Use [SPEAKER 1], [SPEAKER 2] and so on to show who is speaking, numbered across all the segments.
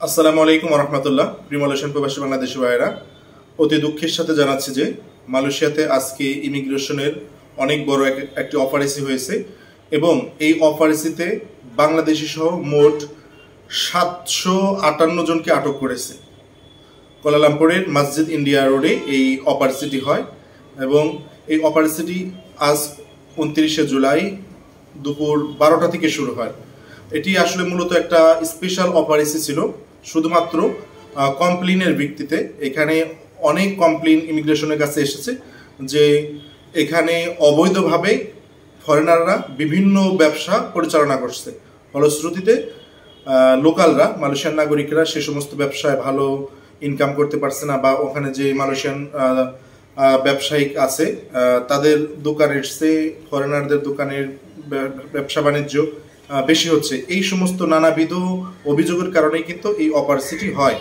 [SPEAKER 1] আসসালামু আলাইকুম রহমতুল্লাহ। প্রিমলেশন প্রবাসী বাংলাদেশি ভাইয়েরা, অতি দুঃখের সাথে জানাচ্ছি যে মালয়েশিয়াতে আজকে ইমিগ্রেশনের অনেক বড় একটি অপারেসি হয়েছে এবং এই অপারেসিতে বাংলাদেশি সহ মোট 758 জনকে আটক করেছে। কুয়ালালামপুরের মসজিদ ইন্ডিয়া রোডে এই অপারেসিটি হয় এবং এই অপারেসিটি আজ 29শে জুলাই দুপুর 12টা থেকে শুরু হয়। এটি আসলে মূলত একটা স্পেশাল অপারেসি ছিল, শুধুমাত্র কমপ্লেনের ভিত্তিতে। এখানে অনেক কমপ্লেন ইমিগ্রেশনের কাছে এসেছে যে এখানে অবৈধভাবে ফরেনাররা বিভিন্ন ব্যবসা পরিচালনা করছে। ফলশ্রুতিতে লোকালরা, মালয়েশিয়ান নাগরিকরা সে সমস্ত ব্যবসায় ভালো ইনকাম করতে পারছে না, বা ওখানে যে মালয়েশিয়ান ব্যবসায়িক আছে তাদের দোকানের চেয়ে ফরেনারদের দোকানের ব্যবসা বাণিজ্য বেশি হচ্ছে। এই সমস্ত নানাবিধ অভিযোগের কারণেই কিন্তু এই অপারেসিটি হয়।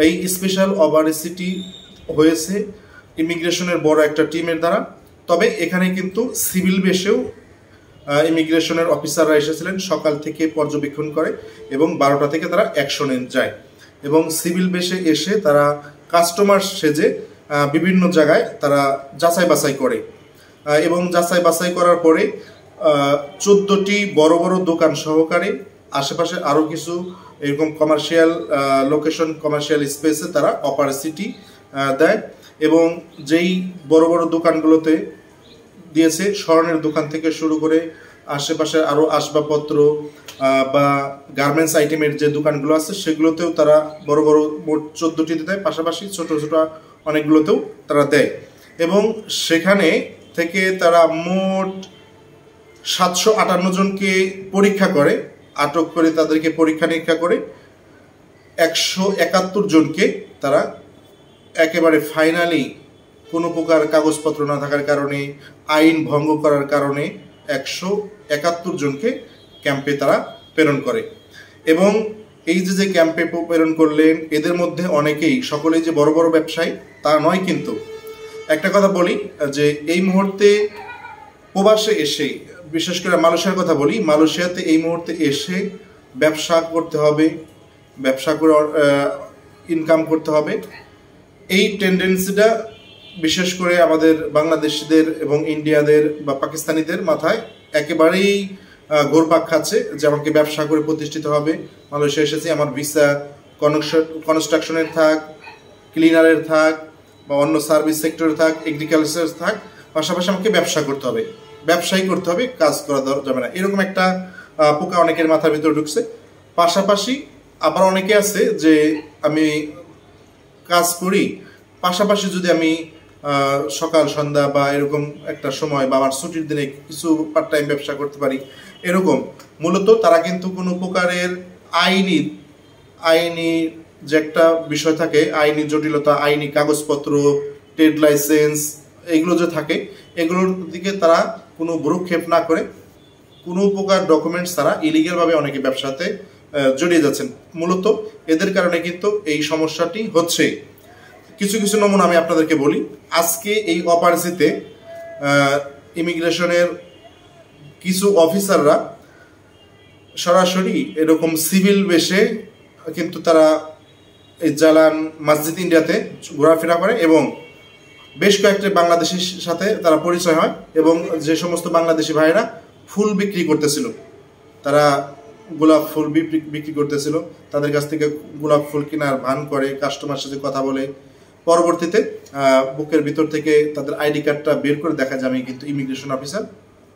[SPEAKER 1] এই স্পেশাল অপারেসিটি হয়েছে ইমিগ্রেশনের বড় একটা টিমের দ্বারা। তবে এখানে কিন্তু সিভিল বেসেও ইমিগ্রেশনের অফিসাররা এসেছিলেন, সকাল থেকে পর্যবেক্ষণ করে এবং 12টা থেকে তারা অ্যাকশনে যায়। এবং সিভিল বেসে এসে তারা কাস্টমার সেজে বিভিন্ন জায়গায় তারা যাচাই বাছাই করে এবং যাচাই বাছাই করার পরে 14টি বড় বড় দোকান সহকারে আশেপাশে আরও কিছু এরকম কমার্শিয়াল লোকেশন, কমার্শিয়াল স্পেসে তারা অপারেসিটি দেয়। এবং যেই বড় বড় দোকানগুলোতে দিয়েছে, স্বর্ণের দোকান থেকে শুরু করে আশেপাশে আরও আসবাবপত্র বা গার্মেন্টস আইটেমের যে দোকানগুলো আছে সেগুলোতেও তারা বড় বড় মোট 14টিতে দেয়, পাশাপাশি ছোট ছোট অনেকগুলোতেও তারা দেয়। এবং সেখানে থেকে তারা মোট 758 জনকে পরীক্ষা করে, আটক করে তাদেরকে পরীক্ষা নিরীক্ষা করে 171 জনকে তারা একেবারে ফাইনালি কোনো প্রকার কাগজপত্র না থাকার কারণে, আইন ভঙ্গ করার কারণে 171 জনকে ক্যাম্পে তারা প্রেরণ করে। এবং এই যে ক্যাম্পে প্রেরণ করলেন, এদের মধ্যে অনেকেই, সকলেই যে বড় বড় ব্যবসায়ী তা নয়। কিন্তু একটা কথা বলি যে এই মুহূর্তে প্রবাসে এসে, বিশেষ করে মালয়েশিয়ার কথা বলি, মালয়েশিয়াতে এই মুহূর্তে এসে ব্যবসা করতে হবে, ব্যবসা করে ইনকাম করতে হবে, এই টেন্ডেন্সিটা বিশেষ করে আমাদের বাংলাদেশিদের এবং ইন্ডিয়াদের বা পাকিস্তানিদের মাথায় একেবারেই ঘুরপাক খাচ্ছে যে আমাকে ব্যবসা করে প্রতিষ্ঠিত হবে। মালয়েশিয়া এসেছি, আমার ভিসা কনস্ট্রাকশনের থাক, ক্লিনারের থাক, বা অন্য সার্ভিস সেক্টরে থাক, এগ্রিকালচার থাক, পাশাপাশি আমাকে ব্যবসা করতে হবে, ব্যবসায়ী করতে হবে, কাজ করা যাবে না, এরকম একটা পোকা অনেকের মাথার ভিতরে ঢুকছে। পাশাপাশি আবার অনেকে আছে যে আমি কাজ করি, পাশাপাশি যদি আমি সকাল সন্ধ্যা বা এরকম একটা সময় বা আমার ছুটির দিনে কিছু পার্ট টাইম ব্যবসা করতে পারি, এরকম। মূলত তারা কিন্তু কোনো প্রকারের আইনি যে একটা বিষয় থাকে, আইনি জটিলতা, আইনি কাগজপত্র, ট্রেড লাইসেন্স, এগুলো যে থাকে, এগুলোর দিকে তারা কোনো ভ্রুক্ষেপ না করে কোনো প্রকার ডকুমেন্টস তারা ইলিগালভাবে অনেকে ব্যবসাতে জড়িয়ে যাচ্ছেন। মূলত এদের কারণে কিন্তু এই সমস্যাটি হচ্ছে। কিছু কিছু নমুনা আমি আপনাদেরকে বলি। আজকে এই অপারেসিতে ইমিগ্রেশনের কিছু অফিসাররা সরাসরি এরকম সিভিল বেশে কিন্তু তারা এই জালান মসজিদ ইন্ডিয়াতে ঘোরাফেরা করে এবং বেশ কয়েকটি বাংলাদেশির সাথে তারা পরিচয় হয়। এবং যে সমস্ত বাংলাদেশি ভাইয়েরা ফুল বিক্রি করতেছিল, তারা গোলাপ ফুল বিক্রি করতেছিল, তাদের কাছ থেকে গোলাপ ফুল কেনার ভান করে, কাস্টমার সাথে কথা বলে, পরবর্তীতে বুকের ভিতর থেকে তাদের আইডি কার্ডটা বের করে দেখা যায় আমি কিন্তু ইমিগ্রেশন অফিসার,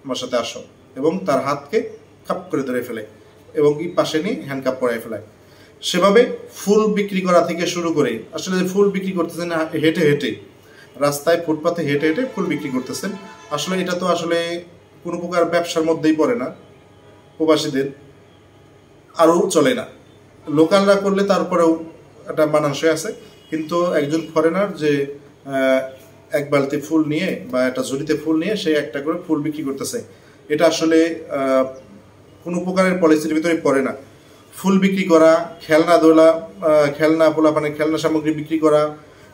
[SPEAKER 1] আমার সাথে আসো, এবং তার হাতকে কাপ করে ধরে ফেলে এবং এই পাশে নিয়ে হ্যান্ডকাপ পরাই ফেলায়। সেভাবে ফুল বিক্রি করা থেকে শুরু করে, আসলে ফুল বিক্রি করতেছেন হেঁটে হেঁটে, রাস্তায় ফুটপাতে হেঁটে হেঁটে ফুল বিক্রি করতেছেন। আসলে এটা তো আসলে কোনো প্রকার ব্যবসার মধ্যেই পড়ে না, প্রবাসীদের আরও চলে না। লোকালরা করলে তারপরেও একটা মানানসই আছে, কিন্তু একজন ফরেনার যে এক বালতি ফুল নিয়ে বা একটা ঝুড়িতে ফুল নিয়ে সে একটা করে ফুল বিক্রি করতেছে, এটা আসলে কোনো প্রকারের পলিসির ভিতরে পড়ে না। ফুল বিক্রি করা, খেলনা পোলাপানের খেলনা সামগ্রী বিক্রি করা,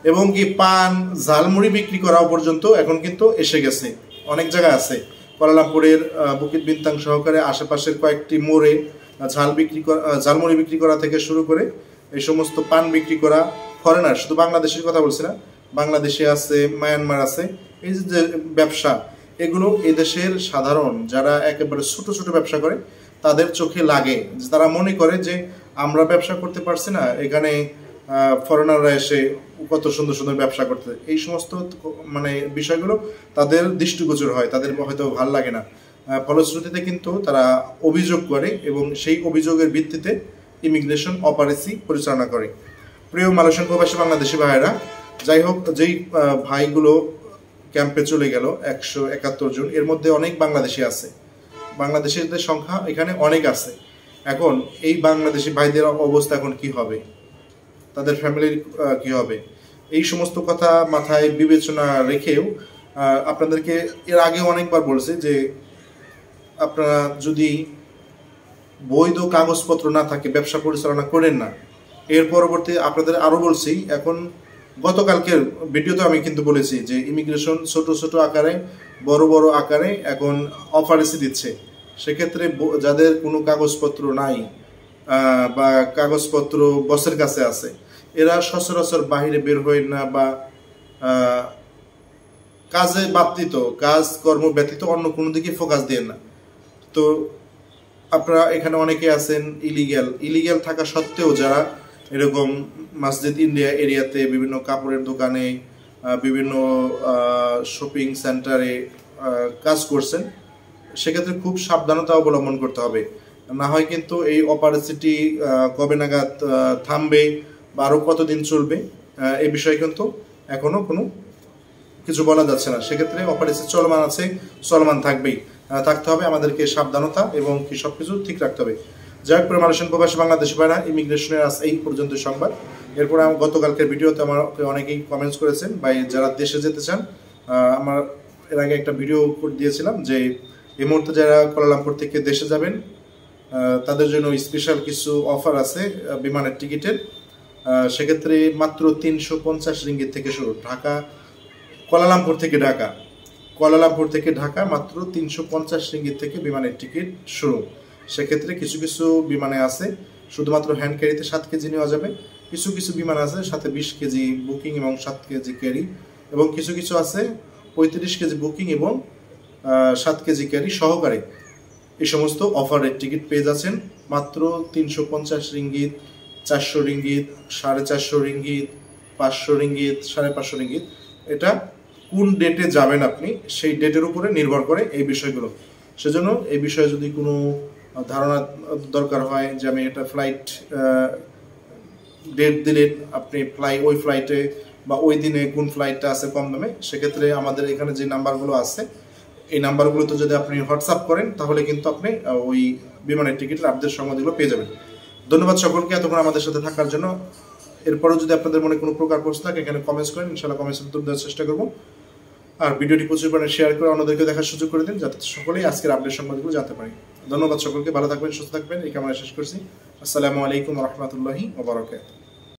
[SPEAKER 1] এবং কি পান, ঝালমুড়ি বিক্রি করাও পর্যন্ত এখন কিন্তু এসে গেছে, অনেক জায়গায় আছে। কুয়ালালামপুরের বুকিত বিনতাং সহকারে আশেপাশের কয়েকটি মোড়ে ঝালমুড়ি বিক্রি করা থেকে শুরু করে এই সমস্ত পান বিক্রি করা ফরেনার, শুধু বাংলাদেশের কথা বলছি না, বাংলাদেশে আছে, মায়ানমার আছে, এই যে ব্যবসা, এগুলো এদেশের সাধারণ যারা একেবারে ছোট ছোট ব্যবসা করে তাদের চোখে লাগে, তারা মনে করে যে আমরা ব্যবসা করতে পারছি না, এখানে ফরেনাররা এসে কত সুন্দর সুন্দর ব্যবসা করতে, এই সমস্ত মানে বিষয়গুলো তাদের দৃষ্টিগোচর হয়, তাদের হয়তো ভাল লাগে না। ফলশ্রুতিতে কিন্তু তারা অভিযোগ করে এবং সেই অভিযোগের ভিত্তিতে ইমিগ্রেশন অপারেসি পরিচালনা করে। প্রিয় মালয়েশিয়ান প্রবাসী বাংলাদেশি ভাইয়েরা, যাই হোক, যেই ভাইগুলো ক্যাম্পে চলে গেল 171 জন, এর মধ্যে অনেক বাংলাদেশি আছে, বাংলাদেশিদের সংখ্যা এখানে অনেক আছে। এখন এই বাংলাদেশি ভাইদের অবস্থা এখন কি হবে, তাদের ফ্যামিলির কি হবে, এই সমস্ত কথা মাথায় বিবেচনা রেখেও আপনাদেরকে এর আগে অনেকবার বলছে যে আপনারা যদি বৈধ কাগজপত্র না থাকে ব্যবসা পরিচালনা করেন না। এর পরবর্তী আপনাদের আরও বলছি, এখন গতকালকের ভিডিওতে আমি কিন্তু বলেছি যে ইমিগ্রেশন ছোট ছোট আকারে বড় বড় আকারে এখন অফারেসি দিচ্ছে। সেক্ষেত্রে যাদের কোনো কাগজপত্র নাই বা কাগজপত্র বসের কাছে আছে, এরা সচরাচর বাহিরে বের হয় না বা কাজে ব্যতীত, কাজ কর্ম ব্যতীত অন্য কোনো দিকে ফোকাস দেন না। তো আপনারা এখানে অনেকে আছেন ইলিগ্যাল থাকা সত্ত্বেও যারা এরকম মসজিদ ইন্ডিয়া এরিয়াতে বিভিন্ন কাপড়ের দোকানে, বিভিন্ন শপিং সেন্টারে কাজ করছেন, সেক্ষেত্রে খুব সাবধানতা অবলম্বন করতে হবে। না হয় কিন্তু এই অপারেসিটি কবে নাগাদ থামবে বা আরও কতদিন চলবে এই বিষয়ে কিন্তু এখনো কোনো কিছু বলা যাচ্ছে না। সেক্ষেত্রে অপারেসি চলমান আছে, চলমান থাকতে হবে, আমাদেরকে সাবধানতা এবং কি সবকিছু ঠিক রাখতে হবে। যাই হোক, মালয়েশিয়ান প্রবাসী বাংলাদেশি ভাইরা, ইমিগ্রেশনের আজ এই পর্যন্ত সংবাদ। এরপরে আমার গতকালকের ভিডিওতে আমার অনেকেই কমেন্টস করেছেন ভাই যারা দেশে যেতে চান। আমার এর আগে একটা ভিডিও দিয়েছিলাম যে এই মুহূর্তে যারা কুয়ালালামপুর থেকে দেশে যাবেন তাদের জন্য স্পেশাল কিছু অফার আছে বিমানের টিকিটের। সেক্ষেত্রে মাত্র 350 রিঙ্গিত থেকে শুরু, কুয়ালালামপুর থেকে ঢাকা মাত্র 350 রিঙ্গিত থেকে বিমানের টিকিট শুরু। সেক্ষেত্রে কিছু কিছু বিমানে আছে শুধুমাত্র হ্যান্ড ক্যারিতে 7 কেজি নেওয়া যাবে, কিছু কিছু বিমান আছে সাথে 20 কেজি বুকিং এবং 7 কেজি ক্যারি, এবং কিছু কিছু আছে 35 কেজি বুকিং এবং 7 কেজি ক্যারি সহকারে। এই সমস্ত অফারের টিকিট পেয়ে যাচ্ছেন মাত্র 350 ringgit, 400 ringgit, 450 ringgit, 500 ringgit, 550 ringgit. এটা কোন ডেটে যাবেন আপনি সেই ডেটের উপরে নির্ভর করে এই বিষয়গুলো। সেজন্য এই বিষয়ে যদি কোনো ধারণা দরকার হয় যে আমি এটা ফ্লাইট ডেট দিলেন আপনি ওই ফ্লাইটে বা ওই দিনে কোন ফ্লাইটটা আছে কম দামে, সেক্ষেত্রে আমাদের এখানে যে নাম্বারগুলো আছে এই নাম্বারগুলোতে যদি আপনি হোয়াটসঅ্যাপ করেন তাহলে কিন্তু আপনি ওই বিমানের টিকিটের আপডেট সংবাদগুলো পেয়ে যাবেন। ধন্যবাদ সকলকে এতক্ষণ আমাদের সাথে থাকার জন্য। এরপরেও যদি আপনাদের মনে কোনো প্রকার প্রশ্ন থাকে এখানে কমেন্টস করেন, ইনশাআল্লাহ কমেন্টসের উত্তর দেওয়ার চেষ্টা করবো। আর ভিডিওটি প্রচুর পরিমাণে শেয়ার করে অন্যদেরকে দেখার সুযোগ করে দিন যাতে সকলেই আজকের আপডেট সংবাদগুলো জানতে পারি। ধন্যবাদ সকলকে, ভালো থাকবেন, সুস্থ থাকবেন, এই কামনা শেষ করছি। আসসালামু আলাইকুম ওয়া রাহমাতুল্লাহি ওয়া বারাকাতুহু।